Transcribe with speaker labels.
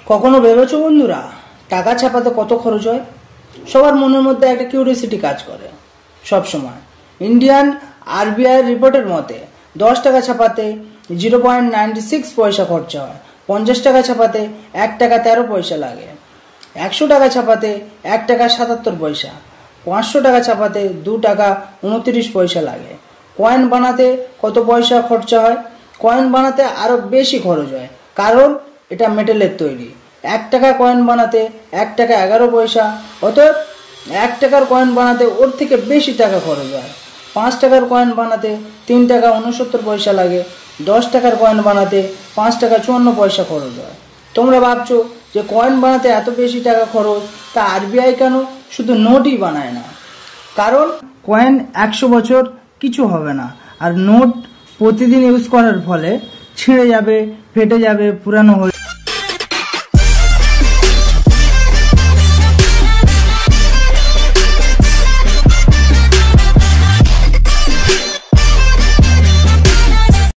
Speaker 1: কখনো ভেবেছো বন্ধুরা টাকা ছাপাতে কত খরচ হয়? সবার মনের মধ্যে একটা কিউরিওসিটি কাজ করে সব সময়। ইন্ডিয়ান আরবিআই রিপোর্টের মতে 10 টাকা ছাপাতে 0.96 পয়সা খরচা হয়, 50 টাকা ছাপাতে 1 টাকা 13 পয়সা লাগে, 100 টাকা ছাপাতে 1 টাকা 77 পয়সা, 500 টাকা ছাপাতে 2 টাকা 29 পয়সা লাগে। কয়েন বানাতে কত পয়সা খরচা হয়? কয়েন বানাতে আরো বেশি খরচ হয়, কারণ এটা মেটালের তৈরি। 1 টাকা কয়েন বানাতে 1 টাকা 11 পয়সা, অতএব 1 টাকার কয়েন বানাতে ওর থেকে বেশি টাকা খরচ হয়। 5 টাকার কয়েন বানাতে 3 টাকা 69 পয়সা লাগে, 10 টাকার কয়েন বানাতে 5 টাকা 54 পয়সা খরচ হয়। তোমরা ভাবছো যে কয়েন বানাতে এত বেশি টাকা খরচ, তা আরবিআই কেন শুধু নোটই বানায় না? কারণ কয়েন 100 বছর কিছু হবে না, আর নোট প্রতিদিন ইউজ করার ফলে ছিঁড়ে যাবে, ফেটে যাবে, পুরানো হয়ে